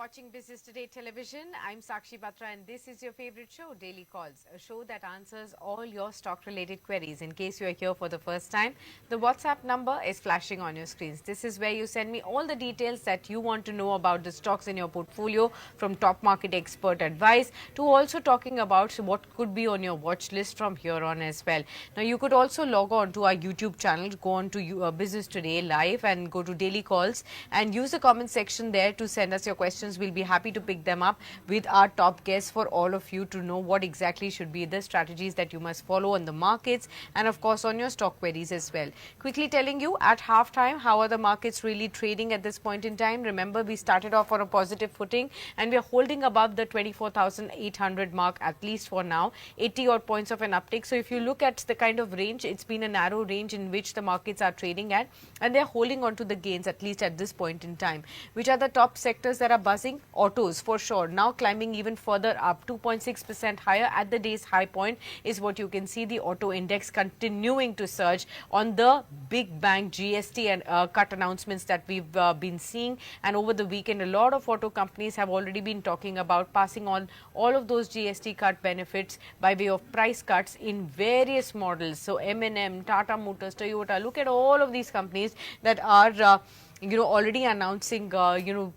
watching Business Today Television. I'm Sakshi Batra and this is your favorite show, Daily Calls, a show that answers all your stock-related queries. In case you are here for the first time, the WhatsApp number is flashing on your screens. This is where you send me all the details that you want to know about the stocks in your portfolio, from top market expert advice to also talking about what could be on your watch list from here on as well. Now, you could also log on to our YouTube channel, go on to Business Today Live and go to Daily Calls and use the comment section there to send us your questions. We'll be happy to pick them up with our top guests for all of you to know what exactly should be the strategies that you must follow on the markets and of course on your stock queries as well. Quickly telling you at halftime, how are the markets really trading at this point in time? Remember, we started off on a positive footing and we are holding above the 24,800 mark at least for now, 80 odd points of an uptick. So if you look at the kind of range, it's been a narrow range in which the markets are trading at and they're holding on to the gains at least at this point in time. Which are the top sectors that are buzzing? Autos for sure, now climbing even further up, 2.6% higher at the day's high point is what you can see. The auto index continuing to surge on the big bang GST and cut announcements that we've been seeing, and over the weekend a lot of auto companies have already been talking about passing on all of those GST cut benefits by way of price cuts in various models. So M&M, Tata Motors, Toyota, look at all of these companies that are already announcing,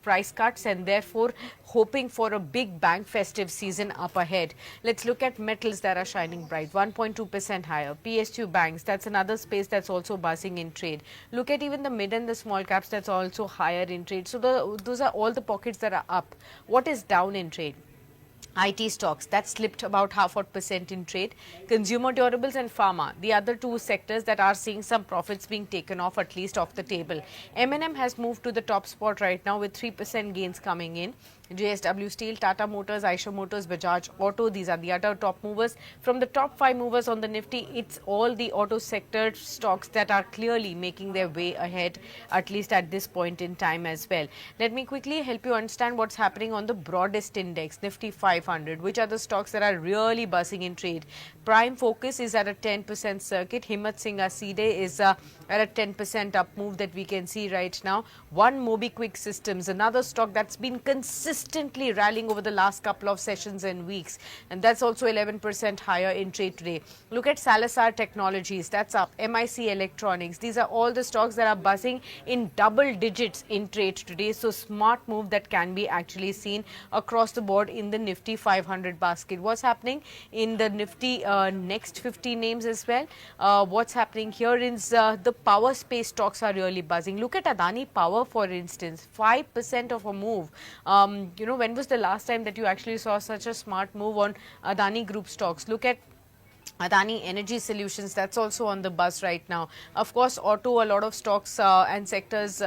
price cuts and therefore hoping for a big bang festive season up ahead. Let's look at metals that are shining bright, 1.2% higher. PSU banks, that's another space that's also buzzing in trade. Look at even the mid and the small caps, that's also higher in trade. So those are all the pockets that are up. What is down in trade? IT stocks, that slipped about 0.5% in trade. Consumer durables and pharma, the other two sectors that are seeing some profits being taken off, at least off the table. M&M has moved to the top spot right now with 3% gains coming in. JSW Steel, Tata Motors, Eicher Motors, Bajaj Auto, these are the other top movers. From the top 5 movers on the Nifty, it's all the auto sector stocks that are clearly making their way ahead, at least at this point in time as well. Let me quickly help you understand what's happening on the broadest index, Nifty 500, which are the stocks that are really buzzing in trade. Prime Focus is at a 10% circuit. Himmat Singh Aside is at a 10% up move that we can see right now. One MobiKwik Systems, another stock that's been consistently rallying over the last couple of sessions and weeks, and that's also 11% higher in trade today. Look at Salazar Technologies, that's up. MIC Electronics, these are all the stocks that are buzzing in double digits in trade today. So smart move that can be actually seen across the board in the Nifty 500 basket. What's happening in the Nifty next 50 names as well? What's happening here is the power space stocks are really buzzing. Look at Adani Power, for instance, 5% of a move. When was the last time that you actually saw such a smart move on Adani Group stocks? Look at Adani Energy Solutions, that's also on the buzz right now. Of course, auto, a lot of stocks and sectors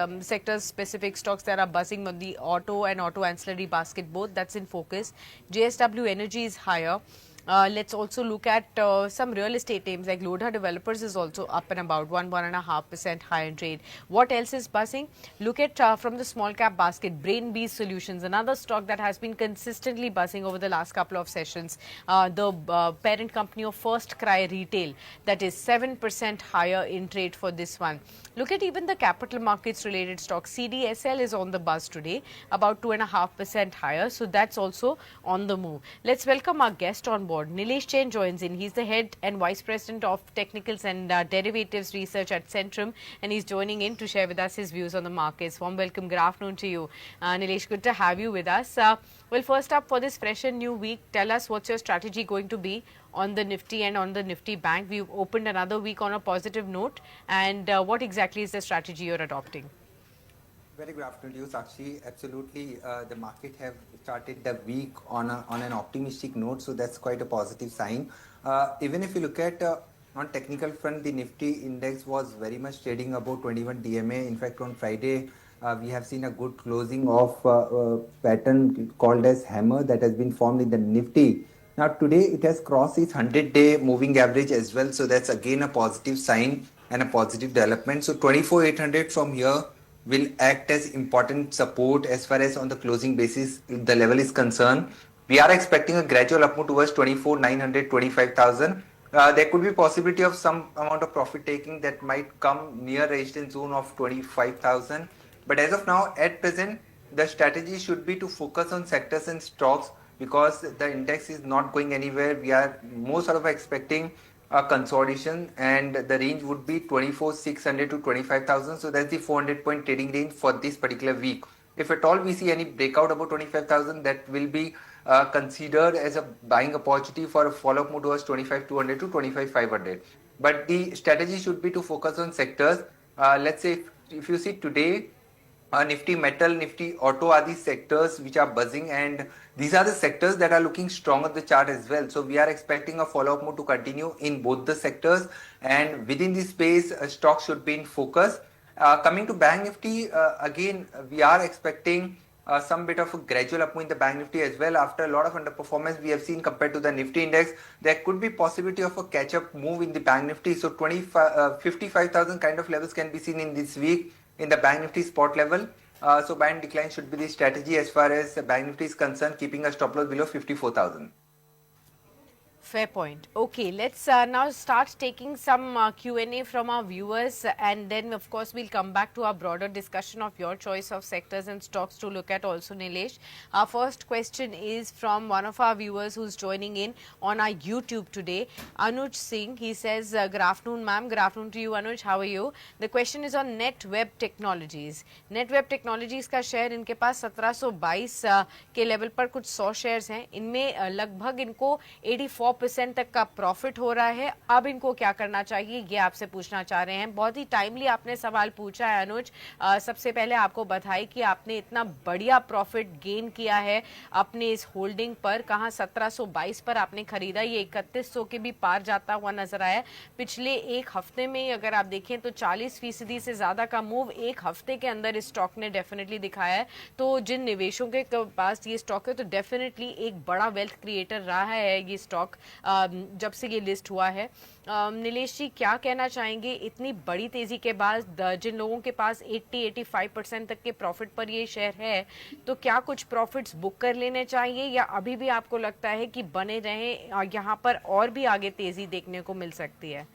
specific stocks that are buzzing on the auto and auto ancillary basket both, that's in focus. JSW Energy is higher. Let's also look at some real estate names like Lodha Developers is also up and about 1.5% higher in trade. What else is buzzing? Look at from the small cap basket, Brainbees Solutions, another stock that has been consistently buzzing over the last couple of sessions. The parent company of First Cry Retail, that is 7% higher in trade for this one. Look at even the capital markets related stocks. CDSL is on the buzz today, about 2.5% higher. So that's also on the move. Let's welcome our guest on board. Nilesh Jain joins in. He's the head and vice president of technicals and derivatives research at Centrum, and he's joining in to share with us his views on the markets. Warm welcome. Good afternoon to you. Nilesh, good to have you with us. Well, first up, for this fresh and new week, tell us what's your strategy going to be on the Nifty and on the Nifty Bank. We've opened another week on a positive note, and what exactly is the strategy you're adopting? Very good afternoon to you, Sakshi. Absolutely, the market have started the week on an optimistic note, so that's quite a positive sign. Even if you look at on technical front, the Nifty index was very much trading above 21 DMA. In fact, on Friday, we have seen a good closing of pattern called as hammer that has been formed in the Nifty. Now today it has crossed its 100-day moving average as well, so that's again a positive sign and a positive development. So 24,800 from here will act as important support as far as on the closing basis the level is concerned. We are expecting a gradual up move towards 24,900, 25,000. There could be possibility of some amount of profit taking that might come near resistance zone of 25,000. But as of now, at present, the strategy should be to focus on sectors and stocks because the index is not going anywhere. We are more sort of expecting a consolidation, and the range would be 24,600 to 25,000. So that's the 400-point trading range for this particular week. If at all we see any breakout above 25,000, that will be considered as a buying opportunity for a follow-up move towards 25,200 to 25,500. But the strategy should be to focus on sectors. Let's say if you see today, Nifty Metal, Nifty Auto are the sectors which are buzzing, and these are the sectors that are looking strong on the chart as well. So we are expecting a follow-up move to continue in both the sectors, and within this space, stock should be in focus. Coming to Bank Nifty, again, we are expecting some bit of a gradual up move in the Bank Nifty as well. After a lot of underperformance we have seen compared to the Nifty index, there could be possibility of a catch-up move in the Bank Nifty. So 55,000 kind of levels can be seen in this week in the Bank Nifty spot level. So buy and decline should be the strategy as far as the Bank Nifty is concerned, keeping a stop loss below 54,000. Fair point. Okay, let's now start taking some Q&A from our viewers, and then of course we'll come back to our broader discussion of your choice of sectors and stocks to look at also, Nilesh. Our first question is from one of our viewers who's joining in on our YouTube today, Anuj Singh. He says, good afternoon ma'am. Good afternoon to you Anuj. How are you? The question is on NetWeb Technologies. NetWeb Technologies का share इनके पास 1722 के level पर कुछ 100 shares हैं. इनमें लगभग इनको 84% तक का प्रॉफिट हो रहा है. अब इनको क्या करना चाहिए, ये आपसे पूछना चाह रहे हैं. बहुत ही टाइमली आपने सवाल पूछा है अनुज. सबसे पहले आपको बधाई कि आपने इतना बढ़िया प्रॉफिट गेन किया है अपने इस होल्डिंग पर. कहां 1722 पर आपने खरीदा, ये 3100 के भी पार जाता हुआ नजर आया. पिछले एक हफ्ते में अगर आप देखें तो 40% से ज्यादा का मूव एक हफ्ते के अंदर इस स्टॉक ने डेफिनेटली दिखाया है. तो जिन निवेशकों के पास ये स्टॉक है तो डेफिनेटली एक बड़ा वेल्थ क्रिएटर रहा है ये स्टॉक जब से ये लिस्ट हुआ है. नीलेश जी, क्या कहना चाहेंगे इतनी बड़ी तेजी के बाद जिन लोगों के पास 80-85% तक के प्रॉफिट पर ये शेयर है, तो क्या कुछ प्रॉफिट्स बुक कर लेने चाहिए या अभी भी आपको लगता है कि बने रहें, यहाँ पर और भी आगे तेजी देखने को मिल सकती है?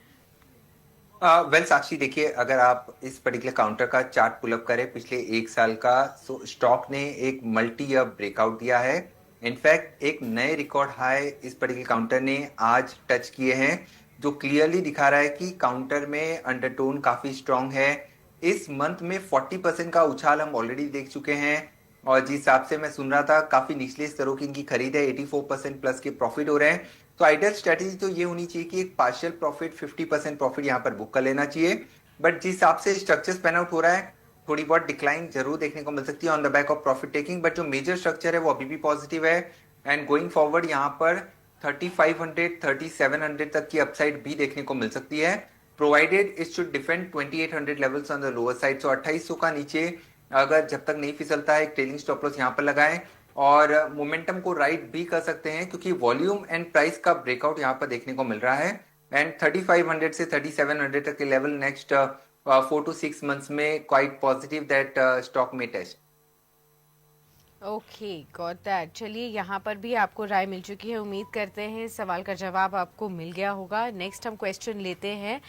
वेल साक्षी, देखिए, अगर आप इस पर्टिकुलर काउंटर का चार्ट पुलअप करें पिछले एक साल का, तो स्टॉक ने एक मल्टी ईयर ब्रेकआउट दिया है. इनफैक्ट एक नए रिकॉर्ड हाई इस पर्टिकुलर काउंटर ने आज टच किए हैं, जो क्लियरली दिखा रहा है कि काउंटर में अंडरटोन काफी स्ट्रांग है. इस मंथ में 40% का उछाल हम ऑलरेडी देख चुके हैं, और जिस हिसाब से मैं सुन रहा था काफी निचले स्तरों की इनकी खरीद है. 84% प्लस के प्रॉफिट हो रहे हैं. तो आइडियल स्ट्रेटेजी तो ये होनी चाहिए कि एक पार्शियल प्रॉफिट 50% प्रॉफिट यहाँ पर बुक कर लेना चाहिए. बट जिस हिसाब से स्ट्रक्चर पैन आउट हो रहा है, थोड़ी बहुत डिक्लाइन जरूर देखने को मिल सकती है on the back of profit taking. But जो मेजर स्ट्रक्चर है वो अभी भी पॉजिटिव है, एंड गोइंग फॉरवर्ड यहाँ पर 3500 3700 तक की अपसाइड भी देखने को मिल सकती है, provided it should defend 2800 levels on the lower side. So 2800 का नीचे अगर जब तक नहीं फिसलता है, एक ट्रेलिंग स्टॉप लॉस यहाँ पर लगाएं, और मोमेंटम को राइड भी कर सकते हैं क्योंकि वॉल्यूम एंड प्राइस का ब्रेकआउट यहाँ पर देखने को मिल रहा है. एंड 3500 से 3700 तक के लेवल नेक्स्ट 4 to 6 months में क्वाइट पॉजिटिव दैट स्टॉक में टेस्ट. Okay, got that. चलिए, यहाँ पर भी आपको राय मिल चुकी है. उम्मीद करते हैं सवाल का जवाब आपको मिल गया होगा. नेक्स्ट हम क्वेश्चन लेते हैं.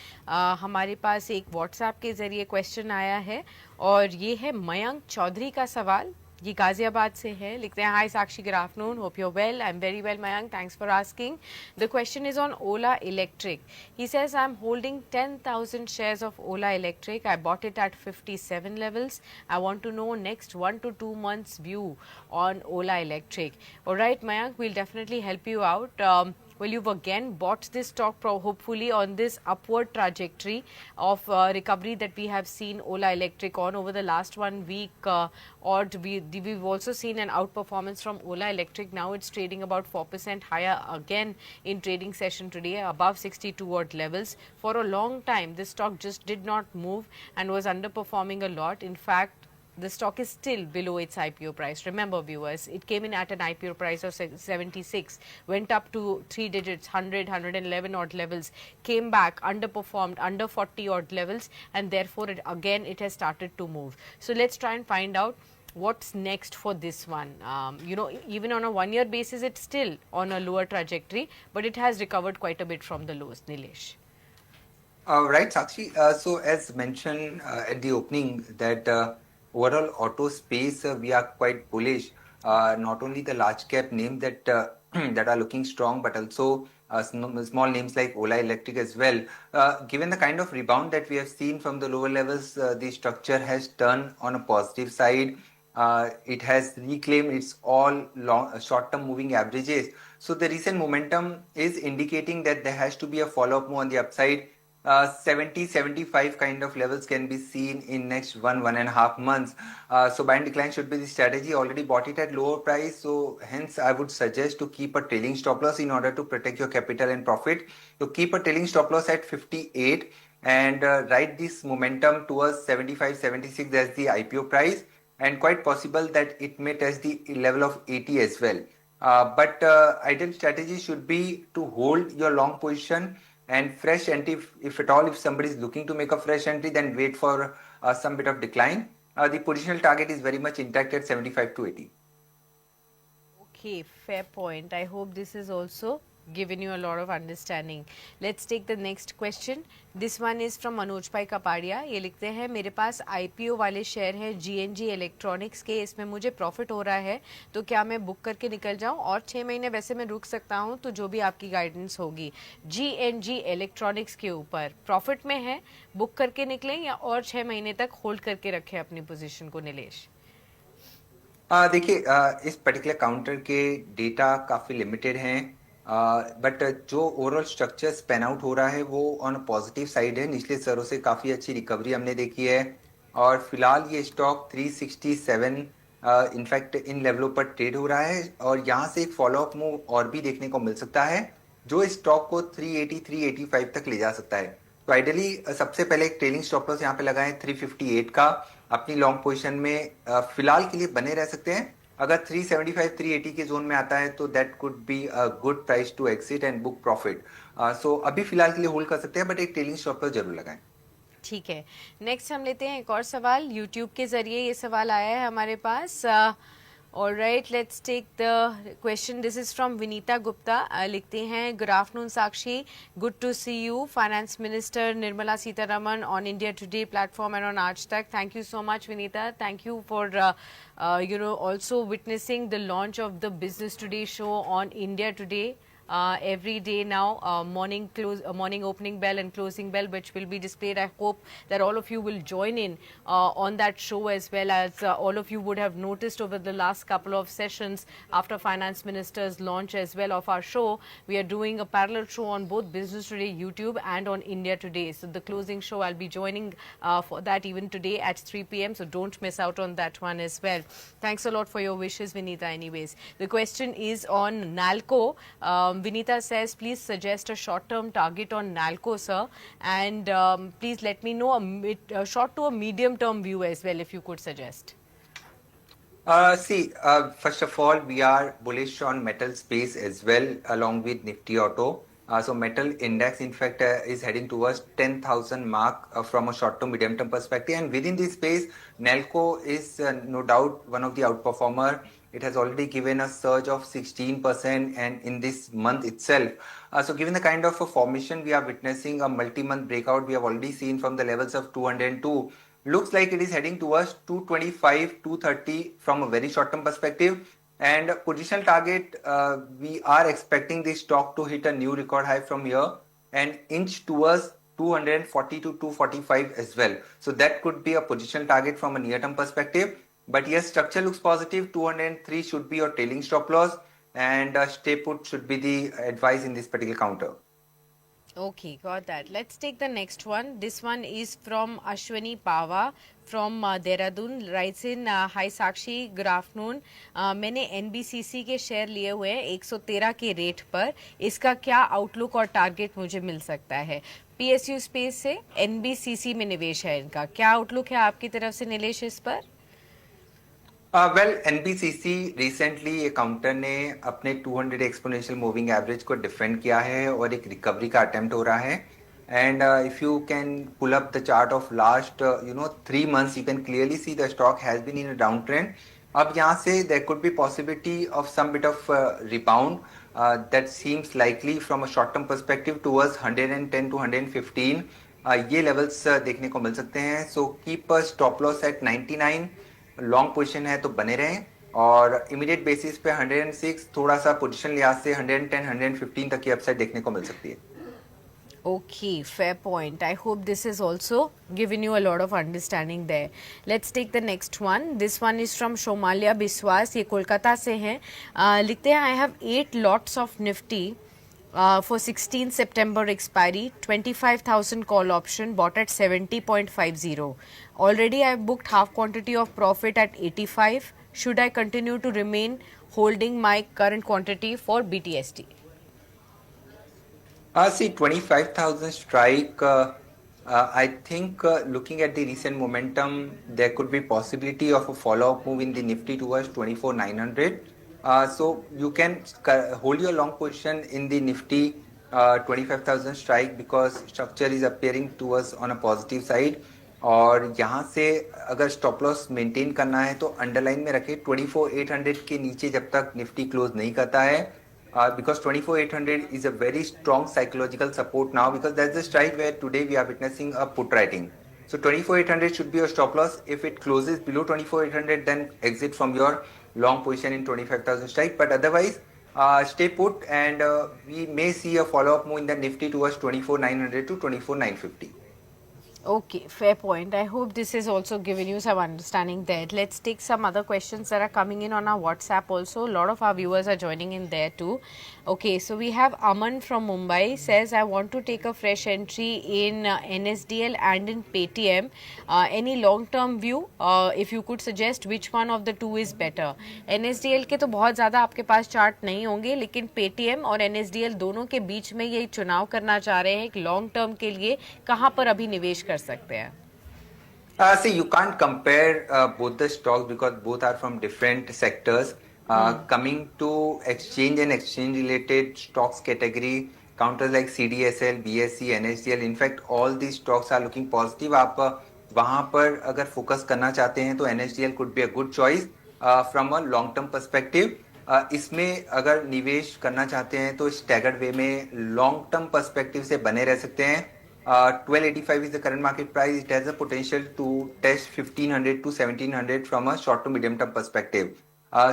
हमारे पास एक व्हाट्सएप के जरिए क्वेश्चन आया है और ये है मयंक चौधरी का सवाल. ये गाजियाबाद से है. लिखते हैं, hi Sakshi, good afternoon, hope you well. I am very well Mayank, thanks for asking. The question is on Ola Electric. He says, I am holding 10,000 shares of Ola Electric. I bought it at 57 levels. I want to know next 1 to 2 months view on Ola Electric. All right Mayank, we'll definitely help you out. Well, you've again bought this stock hopefully on this upward trajectory of recovery that we have seen Ola Electric on over the last 1 week, or we've also seen an outperformance from Ola Electric. Now it's trading about 4% higher again in trading session today, above 62 odd levels. For a long time this stock just did not move and was underperforming a lot. In fact, the stock is still below its IPO price. Remember viewers, it came in at an IPO price of 76, went up to 3 digits, 100, 111 odd levels, came back, underperformed under 40 odd levels, and therefore it has started to move. So let's try and find out what's next for this one. Even on a 1 year basis, it's still on a lower trajectory, but it has recovered quite a bit from the lows. Nilesh. Right, Sakshi. So as mentioned at the opening that overall auto space, we are quite bullish. Not only the large cap names that that are looking strong, but also small names like Ola Electric as well. Given the kind of rebound that we have seen from the lower levels, the structure has turned on a positive side. It has reclaimed its all long short-term moving averages. So the recent momentum is indicating that there has to be a follow-up move on the upside. 70, 75 kind of levels can be seen in next 1.5 months. So buy and decline should be the strategy. Already bought it at lower price. So hence I would suggest to keep a trailing stop loss in order to protect your capital and profit. So keep a trailing stop loss at 58 and ride this momentum towards 75, 76 as the IPO price, and quite possible that it may test the level of 80 as well. But ideal strategy should be to hold your long position and fresh entry, if at all, if somebody is looking to make a fresh entry, then wait for some bit of decline. The positional target is very much intact at 75 to 80. Okay, fair point. I hope this has also given you a lot of understanding. Let's take the next question. This one is from Manoj Bhai Kapadia. ये लिखते हैं मेरे पास IPO वाले share है GNG electronics के, इसमें मुझे profit हो रहा है तो क्या मैं बुक करके निकल जाऊं और 6 महीने वैसे मैं रुक सकता हूं, तो जो भी आपकी गाइडेंस होगी। GNG इलेक्ट्रॉनिक्स के ऊपर प्रॉफिट में है, बुक करके निकलें या और 6 महीने तक होल्ड करके रखें अपनी पोजीशन को, नीलेश? देखिए, इस पर्टिकुलर काउंटर के डेटा काफ़ी लिमिटेड हैं, बट जो ओवरऑल स्ट्रक्चर स्पेन आउट हो रहा है वो ऑन पॉजिटिव साइड है। निचले स्तरों से काफ़ी अच्छी रिकवरी हमने देखी है और फिलहाल ये स्टॉक 367 इनफैक्ट इन लेवलों पर ट्रेड हो रहा है और यहाँ से एक फॉलोअप मूव और भी देखने को मिल सकता है जो स्टॉक को 380 385 तक ले जा सकता है। तो आइडियली सबसे पहले एक ट्रेलिंग स्टॉप लॉस यहाँ पे लगाएं 358 का, अपनी लॉन्ग पोजीशन में फिलहाल के लिए बने रह सकते हैं। अगर 375 380 के जोन में आता है तो that could be a good price to exit and book profit. So अभी फिलहाल के लिए होल्ड कर सकते हैं, बट एक ट्रेलिंग स्टॉप लॉस जरूर लगाएं। ठीक है, नेक्स्ट हम लेते हैं एक और सवाल। यूट्यूब के जरिए ये सवाल आया है हमारे पास। All right, let's take the question. This is from Vinita Gupta. लिखते हैं, Good afternoon, Sakshi. Good to see you, Finance Minister Nirmala Sitharaman on India Today platform and on Aaj Tak. Thank you so much, Vinita. Thank you for also witnessing the launch of the Business Today show on India Today. Every day now, morning opening bell and closing bell, which will be displayed. I hope that all of you will join in on that show, as well as all of you would have noticed over the last couple of sessions after Finance Minister's launch as well of our show. We are doing a parallel show on both Business Today YouTube and on India Today. So the closing show, I'll be joining for that even today at 3 p.m. So don't miss out on that one as well. Thanks a lot for your wishes, Vinita. Anyways, the question is on NALCO. Vinita says, please suggest a short-term target on NALCO, sir, and please let me know a short to a medium-term view as well, if you could suggest. First of all, we are bullish on metal space as well, along with Nifty Auto. So metal index, in fact, is heading towards 10,000 mark from a short to medium term perspective. And within this space, NALCO is no doubt one of the outperformer. It has already given a surge of 16% and in this month itself. So given the kind of a formation we are witnessing, a multi-month breakout we have already seen from the levels of 202. Looks like it is heading towards 225, 230 from a very short term perspective. And positional target, we are expecting this stock to hit a new record high from here and inch towards 240 to 245 as well. So that could be a positional target from a near term perspective. But yes, structure looks positive. 203 should be your trailing stop loss, and stay put should be the advice in this particular counter. Okay, got that. Let's take the next one. This one is from Ashwani Pava from Dehradun. Writes in, Hi Sakshi, good afternoon. मैंने NBCC के share लिए हुए हैं 113 के rate पर, इसका क्या outlook और टारगेट मुझे मिल सकता है? PSU स्पेस से NBCC में निवेश है इनका, क्या आउटलुक है आपकी तरफ से नीलेश इस पर? वेल, NBCC रिसेंटली ये काउंटर ने अपने 200 एक्सपोनेंशियल मूविंग एवरेज को डिफेंड किया है और एक रिकवरी का अटेम्प्ट हो रहा है। And if you can pull up the chart of last 3 months, you can clearly see the stock has been in a down trend. अब यहाँ से there could be possibility of some bit of rebound that seems likely from a short term perspective towards 110 to 115। ये levels देखने को मिल सकते हैं। So keep a stop loss at 99 long position है तो बने रहें, और इमीडिएट बेसिस पे 106 थोड़ा सा पोजीशन लिहाज से 110 115 तक की अपसाइड देखने को मिल सकती है। Okay, fair point. I hope this has also given you a lot of understanding there. Let's take the next one. This one is from Shomalia Biswas. ये कोलकाता से हैं. लिखते हैं I have 8 lots of Nifty for 16 September expiry, 25,000 call option bought at 70.50. Already I have booked half quantity of profit at 85. Should I continue to remain holding my current quantity for BTST? See, 25,000 strike. I think looking at the recent momentum, there could be possibility of a follow-up move in the Nifty towards 24,900. So you can hold your long position in the Nifty 25,000 strike because structure is appearing towards on a positive side. और यहाँ से अगर stop loss maintain करना है तो underline में रखे 24,800 के नीचे जब तक निफ्टी क्लोज नहीं करता है, because 24,800 is a very strong psychological support now, because that's the strike where today we are witnessing a put writing. So 24,800 should be your stop loss. If it closes below 24,800, then exit from your long position in 25,000 strike. But otherwise, stay put, and we may see a follow-up move in the Nifty towards 24,900 to 24,950. Okay, fair point. I hope this has also given you some understanding there. Let's take some other questions that are coming in on our WhatsApp also. A lot of our viewers are joining in there too. Okay, so we have Aman from Mumbai says, I want to take a fresh entry in NSDL and in Paytm. Any long-term view? If you could suggest which one of the two is better. NSDL के तो बहुत ज़्यादा आपके पास chart नहीं होंगे, लेकिन Paytm और NSDL दोनों के बीच में ये चुनाव करना चाह रहे हैं एक लॉन्ग टर्म के लिए, कहाँ पर अभी निवेश कर सकते हैं? See, you can't compare both the stocks because both are from different sectors. Coming to exchange and exchange related stocks category, counters like CDSL, BSE, NSDL, in fact, all these stocks are looking positive. आप वहाँ पर अगर focus करना चाहते हैं तो NSDL could be a good choice from a long term perspective. इसमें अगर निवेश करना चाहते हैं तो स्टैगर्ड वे में लॉन्ग टर्म पर्सपेक्टिव से बने रह सकते हैं. 1285 is the current market price. It has a potential to test 1500 to 1700 from a short to medium term perspective.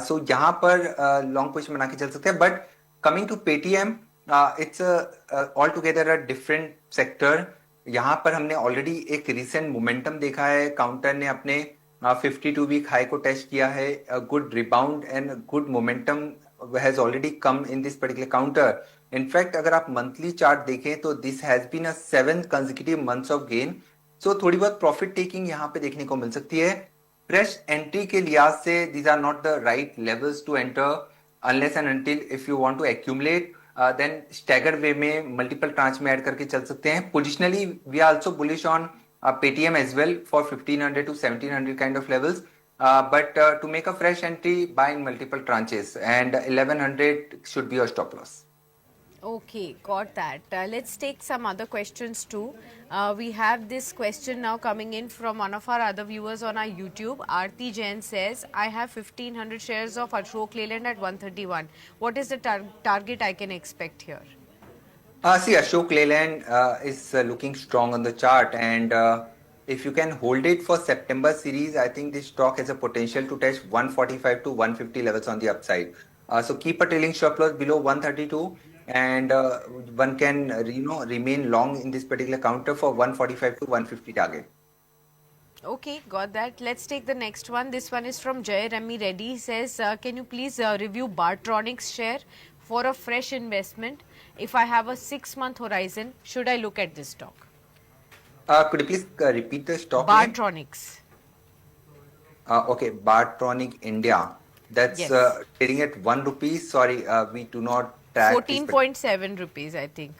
So यहाँ पर लॉन्ग पोजीशन बना के चल सकते हैं. But coming to Paytm, it's all together a different sector. यहाँ पर हमने ऑलरेडी एक रिसेंट मोमेंटम देखा है. काउंटर ने अपने 52 वीक हाई को टेस्ट किया है. Good rebound and good momentum has already come in this particular counter. In fact अगर आप मंथली चार्ट देखें तो this has been a 7 consecutive months of gain. So थोड़ी बहुत प्रॉफिट टेकिंग यहाँ पे देखने को मिल सकती है. फ्रेश एंट्री के लिहाज से these are not the right levels to enter unless and until if you want to accumulate. Then staggered way में मल्टीपल ट्रांच में ऐड करके चल सकते हैं. Positionally we are also bullish on Paytm as well for 1500 to 1700 kind of levels. But to make a fresh entry, buy in multiple tranches, and 1100 should be your stop loss. Okay, got that. Let's take some other questions too. We have this question now coming in from one of our other viewers on our YouTube. Aarti Jain says, I have 1500 shares of Ashok Leyland at 131. What is the target I can expect here? See, Ashok Leyland is looking strong on the chart, and if you can hold it for September series, I think this stock has a potential to test 145 to 150 levels on the upside. So keep a trailing stop loss below 132, and one can remain long in this particular counter for 145 to 150 target. Okay, got that. Let's take the next one. This one is from Jay Rami Reddy. He says, can you please review Bartronics share for a fresh investment? If I have a 6-month horizon, should I look at this stock? Could you please repeat the stock Bartronics. name? Okay, Bartronic India. That's Yes. trading at 1 rupee. Sorry, we do not track. 14.7 rupees, I think.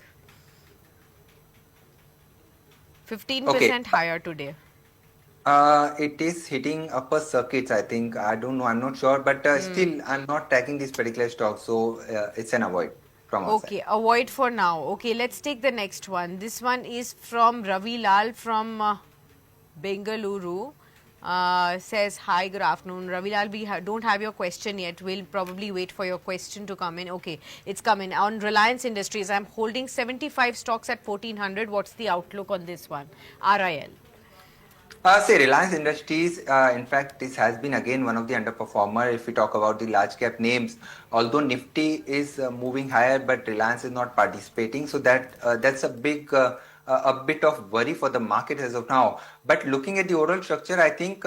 15% higher today. It is hitting upper circuits, I think. I don't know. I'm not sure. But still, I'm not tracking this particular stock. So it's an avoid from our Okay, avoid for now. Okay, let's take the next one. This one is from Ravi Lal from Bengaluru. Says, hi, good afternoon. Ravi Lal, we don't have your question yet. We'll probably wait for your question to come in. Okay, it's coming. On Reliance Industries, I'm holding 75 stocks at 1400. What's the outlook on this one? RIL. Say Reliance Industries, in fact, this has been again one of the underperformer if we talk about the large cap names. Although Nifty is moving higher, but Reliance is not participating, so that's a a bit of worry for the market as of now. But looking at the overall structure, I think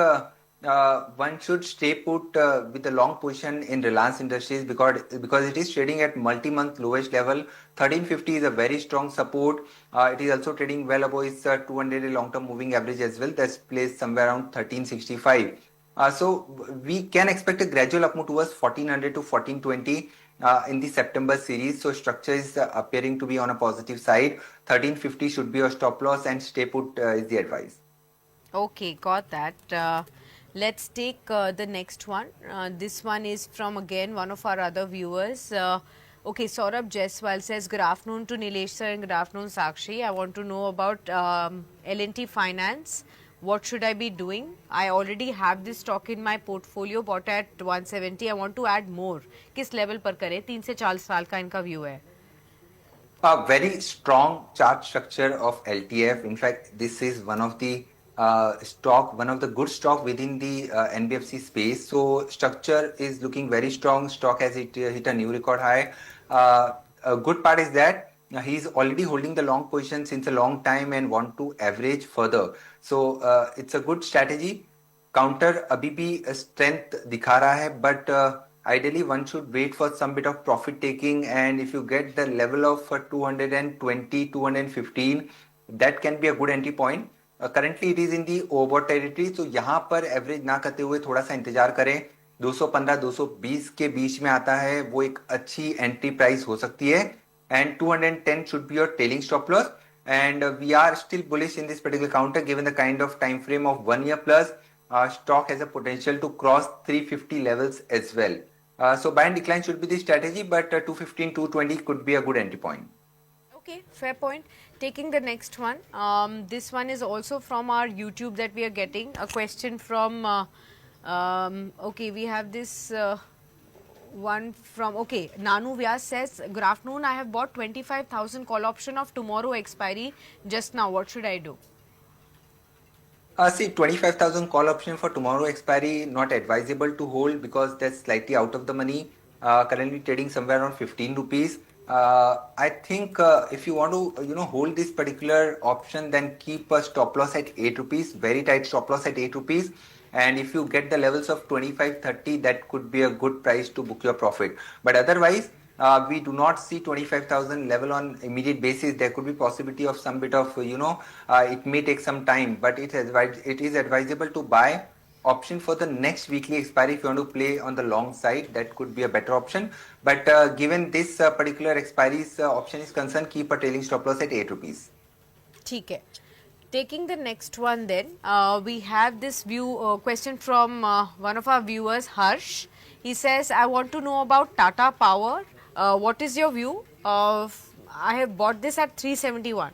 one should stay put with a long position in Reliance Industries because it is trading at multi-month lowest level. 1350 is a very strong support. It is also trading well above its 200 long-term moving average as well. That's placed somewhere around 1365. So we can expect a gradual up move towards 1400 to 1420 in the September series. So structure is appearing to be on a positive side. 1350 should be a stop loss and stay put is the advice. Okay, got that. Let's take the next one. This one is from again one of our other viewers. Okay, Saurabh Jaiswal says, good afternoon to Nilesh sir and good afternoon Sakshi. I want to know about L&T Finance. What should I be doing? I already have this stock in my portfolio, bought at 170. I want to add more. किस level पर करें? 3 से 4 साल का इनका view है. A very strong chart structure of LTF. In fact, this is one of the one of the good stock within the NBFC space. So structure is looking very strong. Stock has hit a new record high. A good part is that he's already holding the long position since a long time and want to average further. So it's a good strategy. Counter अभी भी strength दिखा रहा है, but ideally one should wait for some bit of profit taking, and if you get the level of 220 215, that can be a good entry point. Currently it is in the overbought territory, so यहाँ पर average ना करते हुए थोड़ा सा इंतजार करें. 215 220 के बीच में आता है वो एक अच्छी एंट्री प्राइस हो सकती है, and 210 should be your trailing stop loss. And we are still bullish in this particular counter given the kind of time frame of 1 year plus. Stock has a potential to cross 350 levels as well. So buy and decline should be the strategy, but 215 220 could be a good entry point. Okay, fair point. Taking the next one. This one is also from our YouTube that we are getting. A question from, okay, we have this one from, okay, Nanu Vyas says, good afternoon, I have bought 25,000 call option of tomorrow expiry just now. What should I do? See, 25,000 call option for tomorrow expiry, not advisable to hold because that's slightly out of the money. Currently trading somewhere around 15 rupees. I think if you want to, hold this particular option, then keep a stop loss at 8 rupees, very tight stop loss at 8 rupees. And if you get the levels of 25, 30, that could be a good price to book your profit. But otherwise, we do not see 25,000 level on immediate basis. There could be possibility of some bit of, it may take some time, but it is advisable to buy option for the next weekly expiry. If you want to play on the long side, that could be a better option. But given this particular expiry's option is concerned, keep a trailing stop loss at 8 rupees. ठीक है. Taking the next one then, we have this question from one of our viewers, Harsh. He says, I want to know about Tata Power. What is your view? I have bought this at 371.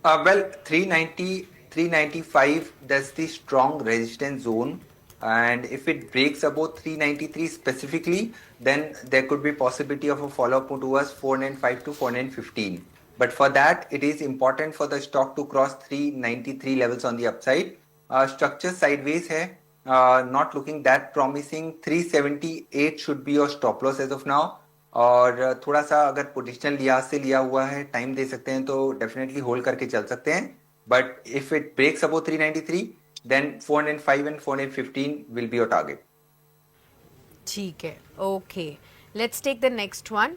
Well, 390, 395, that's the strong resistance zone. And if it breaks above 393 specifically, then there could be possibility of a follow-up towards 495 to 415. But for that, it is important for the stock to cross 393 levels on the upside. Structure sideways hai, not looking that promising. 378 should be your stop loss as of now. और थोड़ा सा अगर positional लिहाज से लिया हुआ है, time दे सकते हैं तो डेफिनेटली होल्ड करके चल सकते हैं. But if it breaks above 393, then 405 and 415 will be your target. ठीक है. Okay, let's take the next one.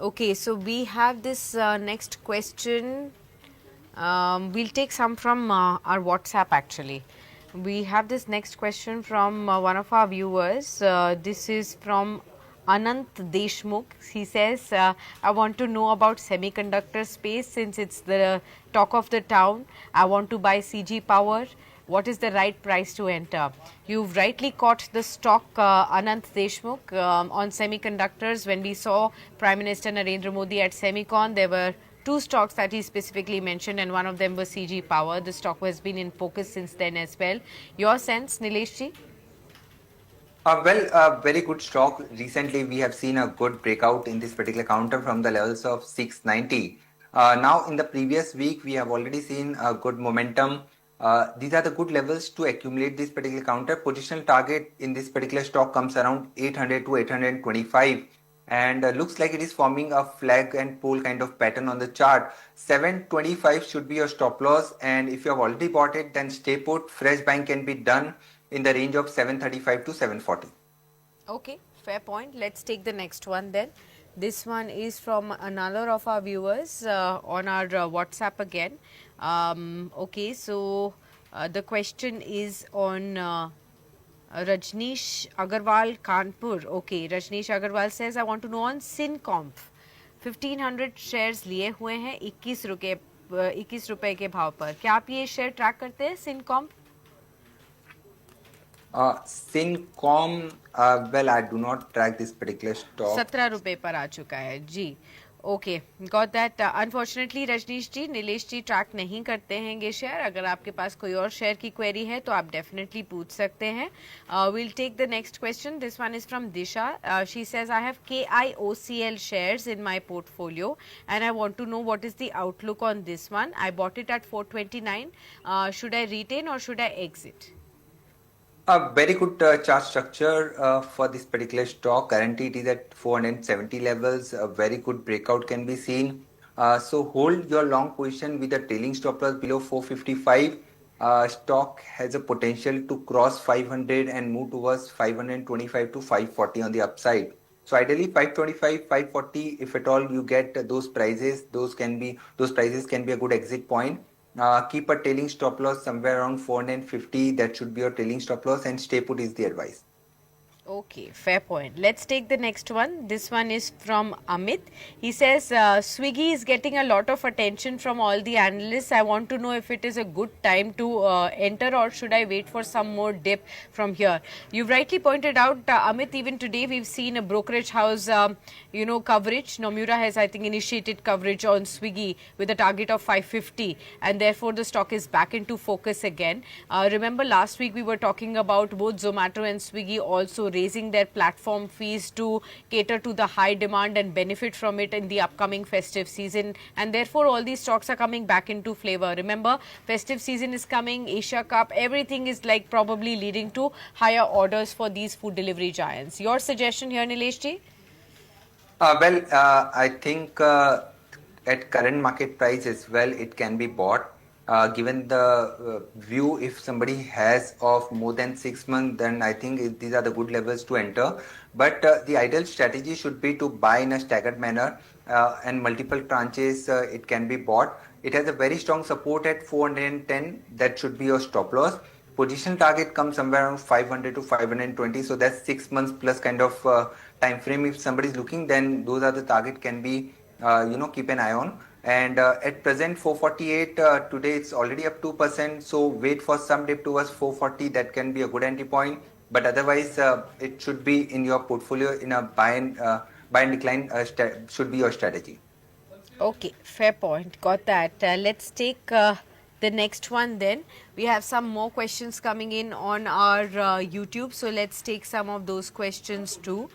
Okay, so we have this next question. We'll take some from our WhatsApp actually. We have this next question from one of our viewers. This is from Anant Deshmukh. He says, I want to know about semiconductor space since it's the talk of the town. I want to buy CG Power. What is the right price to enter? You've rightly caught the stock, Anant Deshmukh, on semiconductors. When we saw Prime Minister Narendra Modi at Semicon, there were two stocks that he specifically mentioned, and one of them was CG Power. The stock has been in focus since then as well. Your sense, Nilesh ji? Very good stock. Recently, we have seen a good breakout in this particular counter from the levels of 690. Now, in the previous week, we have already seen a good momentum. These are the good levels to accumulate this particular counter. Positional target in this particular stock comes around 800 to 825, and looks like it is forming a flag and pole kind of pattern on the chart. 725 should be your stop loss, and if you have already bought it, then stay put. Fresh buying can be done in the range of 735 to 740. Okay, fair point. Let's take the next one then. This one is from another of our viewers on our WhatsApp again. Okay, so the question is on Rajneesh Agarwal Kanpur. Okay, Rajneesh Agarwal says, I want to know on Sincomp. 1500 shares लिए हुए हैं 21 रुपए के भाव पर. क्या आप ये शेयर ट्रैक करते हैं Syncom? Sincom, well, I do not track this particular stock. 17 रुपए पर आ चुका है ji. Okay, got that. Unfortunately Rajnish ji, Nilesh ji track नहीं करते हैं ये शेयर. अगर आपके पास कोई और शेयर की क्वेरी है तो आप डेफिनेटली पूछ सकते हैं. Will take the next question. This one is from Disha. She says I have KIOCL shares in my portfolio and I want to know what is the outlook on this one. I bought it at 429. Should I retain or should I exit? A very good chart structure for this particular stock. Currently, it is at 470 levels. A very good breakout can be seen. So hold your long position with a trailing stop loss below 455. Stock has a potential to cross 500 and move towards 525 to 540 on the upside. So ideally 525, 540, if at all you get those prices, those prices can be a good exit point. Keep a trailing stop loss somewhere around 450. That should be your trailing stop loss, and stay put is the advice. Okay, fair point. Let's take the next one. This one is from Amit. He says, Swiggy is getting a lot of attention from all the analysts. I want to know if it is a good time to enter or should I wait for some more dip from here. You've rightly pointed out, Amit, even today we've seen a brokerage house, coverage. Nomura has, I think, initiated coverage on Swiggy with a target of 550 and therefore the stock is back into focus again. Remember last week we were talking about both Zomato and Swiggy also raising their platform fees to cater to the high demand and benefit from it in the upcoming festive season, and therefore all these stocks are coming back into flavor. Remember, festive season is coming, Asia Cup, everything is like probably leading to higher orders for these food delivery giants. Your suggestion here, Nilesh ji? I think at current market price as well, it can be bought. Given the view, if somebody has of more than 6 months, then I think these are the good levels to enter. But the ideal strategy should be to buy in a staggered manner and multiple tranches. It can be bought. It has a very strong support at 410. That should be your stop loss. Position target comes somewhere around 500 to 520. So that's 6 months plus kind of time frame. If somebody is looking, then those are the target can be keep an eye on. And at present 448, today it's already up 2%, so wait for some dip towards 440. That can be a good entry point, but otherwise it should be in your portfolio in a buy and decline should be your strategy. Okay, fair point, got that. Let's take the next one then. We have some more questions coming in on our YouTube, so let's take some of those questions too.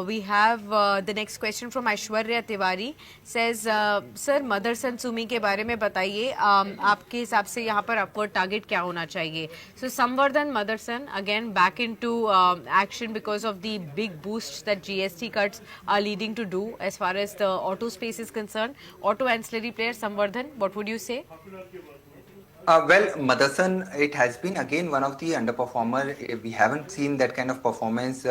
We have the next question from Aishwarya Tiwari. Says, sir, Motherson Sumi के बारे में बताइए, आपके हिसाब से यहाँ पर upward target क्या होना चाहिए? So Samvardhan Motherson again back into action because of the big boost that GST cuts are leading to do as far as the auto space is concerned. Auto ancillary player Samvardhan, what would you say? Motherson, it has been again one of the underperformer. We haven't seen that kind of performance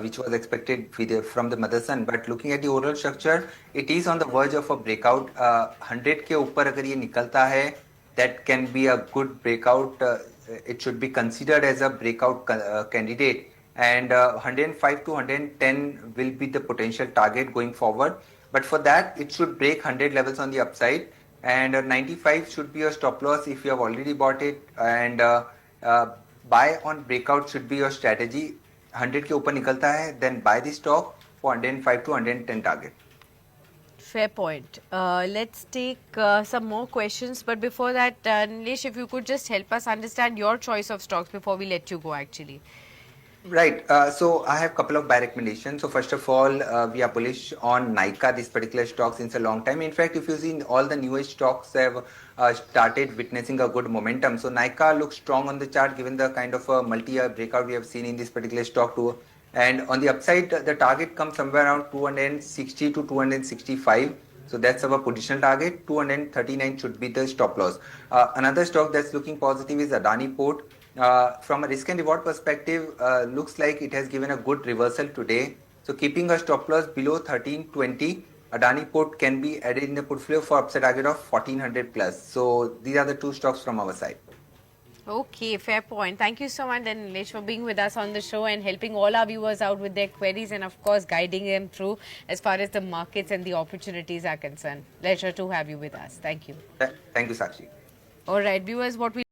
which was expected from the Motherson. But looking at the overall structure, it is on the verge of a breakout. 100 के ऊपर अगर ये निकलता है, that can be a good breakout. It should be considered as a breakout candidate. And 105 to 110 will be the potential target going forward. But for that, it should break 100 levels on the upside. And 95 should be your stop loss if you have already bought it, and buy on breakout should be your strategy. 100 के ऊपर निकलता है, then buy the stock for 105 to 110 target. Fair point. Let's take some more questions, but before that, Nilesh, if you could just help us understand your choice of stocks before we let you go actually. Right. So I have a couple of buy recommendations. So first of all, we are bullish on Nykaa, this particular stock, since a long time. In fact, if you see all the newest stocks have started witnessing a good momentum. So Nykaa looks strong on the chart given the kind of a multi-year breakout we have seen in this particular stock too. And on the upside, the target comes somewhere around 260 to 265. So that's our positional target. 239 should be the stop loss. Another stock that's looking positive is Adani Port. From a risk and reward perspective, looks like it has given a good reversal today. So keeping a stop loss below 1320, Adani Port can be added in the portfolio for upside target of 1400 plus. So these are the two stocks from our side. Okay, fair point. Thank you so much, then, Nilesh, for being with us on the show and helping all our viewers out with their queries and, of course, guiding them through as far as the markets and the opportunities are concerned. Pleasure to have you with us. Thank you. Thank you, Sakshi. All right, viewers, what we